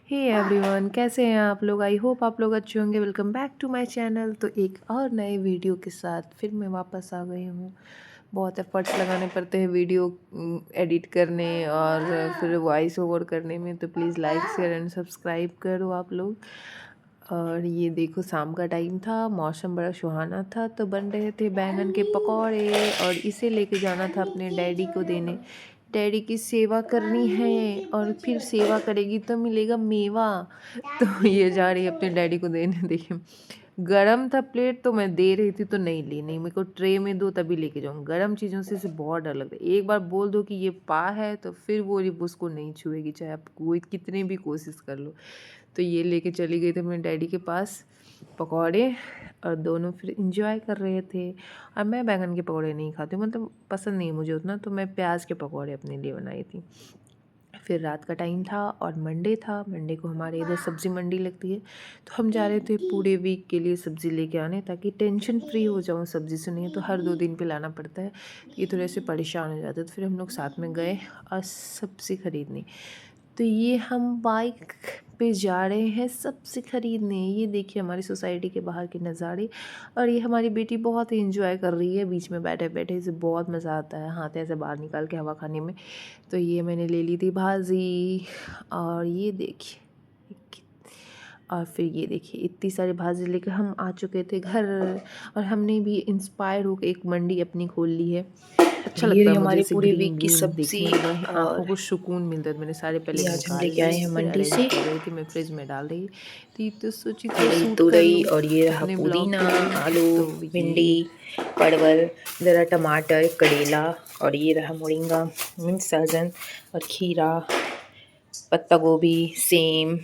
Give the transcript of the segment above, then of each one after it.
Hey everyone, कैसे हैं आप लोग। आई होप आप लोग अच्छे होंगे। Welcome back to my channel. तो एक और नए वीडियो के साथ फिर मैं वापस आ गई हूँ। बहुत एफर्ट्स लगाने पड़ते हैं वीडियो एडिट करने और फिर वॉइस ओवर करने में, तो please like share and subscribe करो आप लोग। और ये देखो, शाम का टाइम था, मौसम बड़ा सुहाना था, तो बन रहे थे बैंगन के पकौड़े और इसे लेके जाना था अपने डैडी को देने। डैडी की सेवा करनी है और फिर सेवा करेगी तो मिलेगा मेवा। तो ये जा रही है अपने डैडी को देने। देखिए, गरम था प्लेट तो मैं दे रही थी, तो नहीं ली, नहीं मेरे को ट्रे में दो तभी लेके जाऊँ। गरम चीज़ों से बहुत डर लगता है। एक बार बोल दो कि ये पा है तो फिर वो उसको नहीं छुएगी, चाहे आप कोई कितनी भी कोशिश कर लो। तो ये लेके चली गई थी अपने डैडी के पास पकौड़े, और दोनों फिर इंजॉय कर रहे थे। और मैं बैंगन के पकौड़े नहीं खाती, मतलब पसंद नहीं है मुझे उतना, तो मैं प्याज के पकौड़े अपने लिए बनाई थी। फिर रात का टाइम था और मंडे था। मंडे को हमारे इधर सब्ज़ी मंडी लगती है, तो हम जा रहे थे पूरे वीक के लिए सब्ज़ी लेके आने, ताकि टेंशन फ्री हो जाऊँ सब्ज़ी से। नहीं तो हर 2 दिन पे लाना पड़ता है, ये थोड़े से परेशान हो जाते। तो फिर हम लोग साथ में गए और सब्ज़ी खरीदने। तो ये हम बाइक पे जा रहे हैं सब्ज़ी खरीदने। ये देखिए हमारी सोसाइटी के बाहर के नज़ारे। और ये हमारी बेटी बहुत ही इंजॉय कर रही है, बीच में बैठे बैठे इसे बहुत मज़ा आता है हाथ ऐसे बाहर निकाल के हवा खाने में। तो ये मैंने ले ली थी भाजी, और ये देखिए, और फिर ये देखिए इतनी सारी भाजी लेकर हम आ चुके थे घर। और हमने भी इंस्पायर होकर एक मंडी अपनी खोल ली है। अच्छा ये लगता रही है मुझे हमारे इसे पूरे ग्रीन वीक की ग्रीन सब्जी। देखने में, बड़ा आँखों और को सुकून मिलता है। मैंने सारे पहले ये आज हम निकाल लेके आए लिए, हैं फिर मंडी अरेंज से। कर रही थी मैं, फ्रिज में डाल रही थी। तो ये तो सोची ये थी रही शूट कर तुरई, लूँ और ये रहा अपने ब्लॉग पुदीना, के लिए। आलू, तो भिंडी, ये परवल, ज़रा टमाटर, करेला, और ये रहा मोरिंगा, मिंट सहजन, और खीरा, पत्ता गोभी, सेम,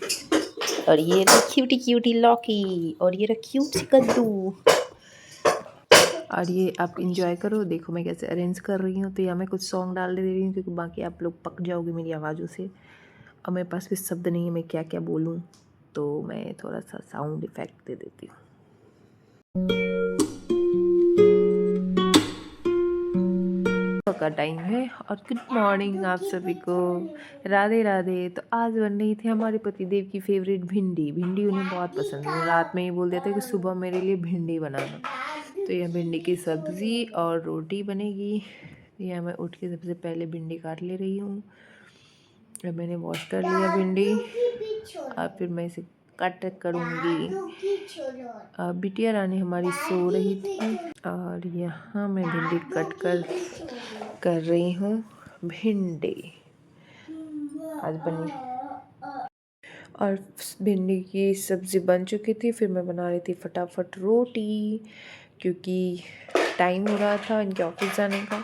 और ये रही क्यूटी क्यूटी लौकी, और ये रहा क्यूट सी कद्दू। और ये आप इंजॉय करो, देखो मैं कैसे अरेंज कर रही हूँ। तो या मैं कुछ सॉन्ग डाल दे रही हूँ, क्योंकि बाकी आप लोग पक जाओगे मेरी आवाज़ों से। और मेरे पास भी शब्द नहीं है मैं क्या क्या बोलूँ, तो मैं थोड़ा सा साउंड इफ़ेक्ट दे देती हूँ। का टाइम है और गुड मॉर्निंग आप सभी को, राधे राधे। तो आज बन रही थी हमारे पतिदेव की फेवरेट भिंडी। भिंडी उन्हें बहुत पसंद है, रात में ही बोल देते कि सुबह मेरे लिए भिंडी बनाना। तो यह भिंडी की सब्ज़ी और रोटी बनेगी। यह मैं उठ के सबसे पहले भिंडी काट ले रही हूँ। अब मैंने वॉश कर लिया भिंडी, और फिर मैं इसे कट करूँगी। बिटिया रानी हमारी सो रही थी, और यहाँ मैं भिंडी कट कर रही हूँ। भिंडी आज बनी, और भिंडी की सब्ज़ी बन चुकी थी। फिर मैं बना रही थी फटाफट रोटी, क्योंकि टाइम हो रहा था इनके ऑफिस जाने का।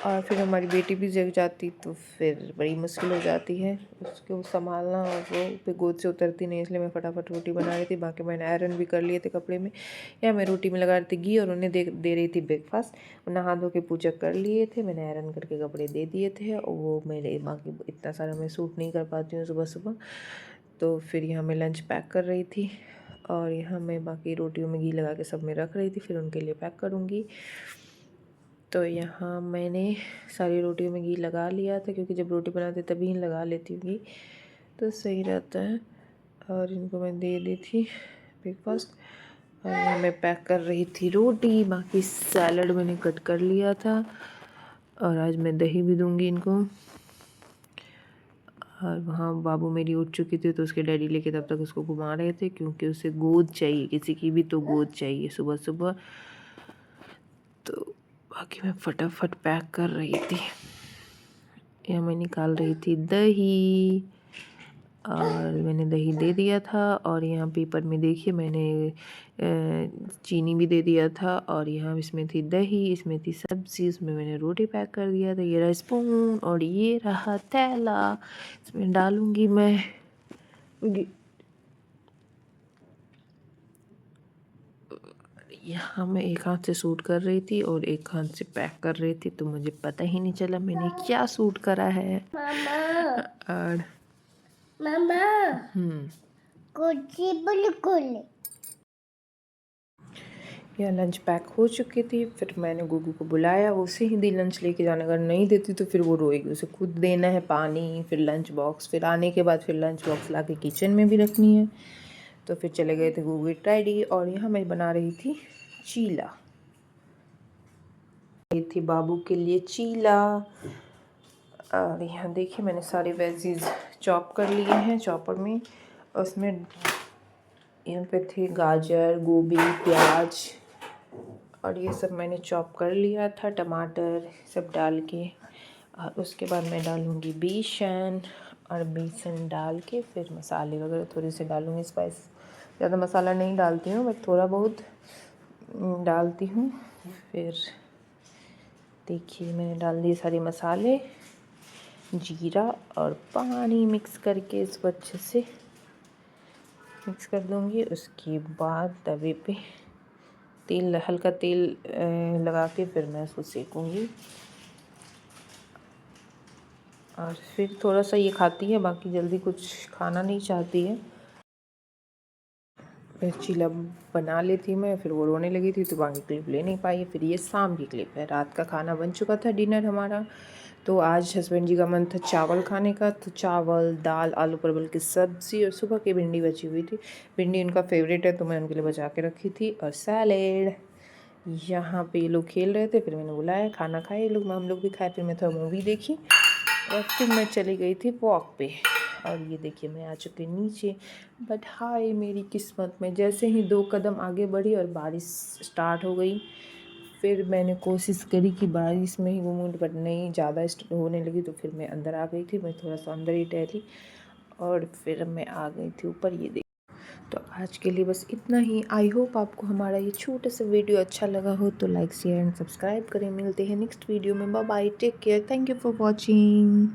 और फिर हमारी बेटी भी जग जाती तो फिर बड़ी मुश्किल हो जाती है उसको संभालना, और वो फिर गोद से उतरती नहीं, इसलिए मैं फटाफट रोटी बना रही थी। बाकी मैंने आयरन भी कर लिए थे कपड़े में, या मैं रोटी में लगा रही थी घी, और उन्हें दे रही थी ब्रेकफास्ट। नहा धो के पूजा कर लिए थे, मैंने आयरन करके कपड़े दे दिए थे। और वो मेरे बाकी इतना सारा मैं सूट नहीं कर पाती हूँ सुबह सुबह। तो फिर यहाँ मैं लंच पैक कर रही थी, और यहाँ मैं बाकी रोटियों में घी लगा के सब में रख रही थी, फिर उनके लिए पैक करूँगी। तो यहाँ मैंने सारी रोटियों में घी लगा लिया था, क्योंकि जब रोटी बनाते तभी लगा लेती हूँ घी, तो सही रहता है। और इनको मैं दे दी थी ब्रेकफास्ट, और यहाँ मैं पैक कर रही थी रोटी। बाकी सैलड मैंने कट कर लिया था, और आज मैं दही भी दूँगी इनको। और वहाँ बाबू मेरी उठ चुकी थी, तो उसके डैडी लेके तब तक उसको घुमा रहे थे, क्योंकि उसे गोद चाहिए, किसी की भी तो गोद चाहिए सुबह सुबह। तो बाकी मैं फटाफट पैक कर रही थी। यहाँ मैं निकाल रही थी दही, और मैंने दही दे दिया था। और यहाँ पेपर में देखिए मैंने चीनी भी दे दिया था, और यहाँ इसमें थी दही, इसमें थी सब्ज़ी, इसमें मैंने रोटी पैक कर दिया था। ये रहा स्पून, और ये रहा थैला, इसमें डालूँगी मैं। यहाँ मैं एक हाथ से शूट कर रही थी और एक हाथ से पैक कर रही थी, तो मुझे पता ही नहीं चला मैंने क्या शूट करा है। और मामा, कुछ बिल्कुल या लंच पैक हो चुकी थी। फिर मैंने गुगू को बुलाया, उसे ही दी लंच लेके जाने, अगर नहीं देती तो फिर वो रोएगी। उसे खुद देना है पानी, फिर लंच बॉक्स, फिर आने के बाद फिर लंच बॉक्स ला के किचन में भी रखनी है। तो फिर चले गए थे गुगू डैडी, और यहाँ मैं बना रही थी चीला। ये थी बाबू के लिए चीला। और यहाँ देखिए मैंने सारे वेजीज चॉप कर लिए हैं चॉपर में। उसमें यहाँ पे थे गाजर, गोभी, प्याज, और ये सब मैंने चॉप कर लिया था, टमाटर सब डाल के। और उसके बाद मैं डालूँगी बेसन, और बेसन डाल के फिर मसाले वगैरह थोड़े से डालूँगी। स्पाइस ज़्यादा मसाला नहीं डालती हूँ, बट थोड़ा बहुत डालती हूँ। फिर देखिए मैंने डाल दिए सारे मसाले, जीरा और पानी मिक्स करके इसको अच्छे से मिक्स कर दूँगी। उसके बाद तवे पे तेल, हल्का तेल लगा के फिर मैं इसको सेकूँगी। और फिर थोड़ा सा ये खाती है, बाकी जल्दी कुछ खाना नहीं चाहती है। फिर चीला बना लेती मैं, फिर वो रोने लगी थी तो बाकी क्लिप ले नहीं पाई। फिर ये शाम की क्लिप है। रात का खाना बन चुका था, डिनर हमारा। तो आज हस्बैंड जी का मन था चावल खाने का, तो चावल, दाल, आलू परवल की सब्ज़ी, और सुबह की भिंडी बची हुई थी। भिंडी उनका फेवरेट है तो मैं उनके लिए बचा के रखी थी, और सैलेड। यहाँ पे ये लोग खेल रहे थे, फिर मैंने बुलाया, खाना खाए ये लोग, हम लोग भी खाए। फिर मैं थोड़ा मूवी देखी, और फिर मैं चली गई थी वॉक पे। और ये देखिए मैं आ चुकी नीचे। बट हाय मेरी किस्मत में, जैसे ही 2 कदम आगे बढ़ी और बारिश स्टार्ट हो गई। फिर मैंने कोशिश करी कि बारिश में ही घूमूं, बट नहीं, ज़्यादा होने लगी। तो फिर मैं अंदर आ गई थी, मैं थोड़ा सा अंदर ही टहली, और फिर मैं आ गई थी ऊपर। ये देख, तो आज के लिए बस इतना ही। आई होप आपको हमारा ये छोटा सा वीडियो अच्छा लगा हो, तो लाइक, शेयर एंड सब्सक्राइब करें। मिलते हैं नेक्स्ट वीडियो में। Bye bye, take care, thank you for watching.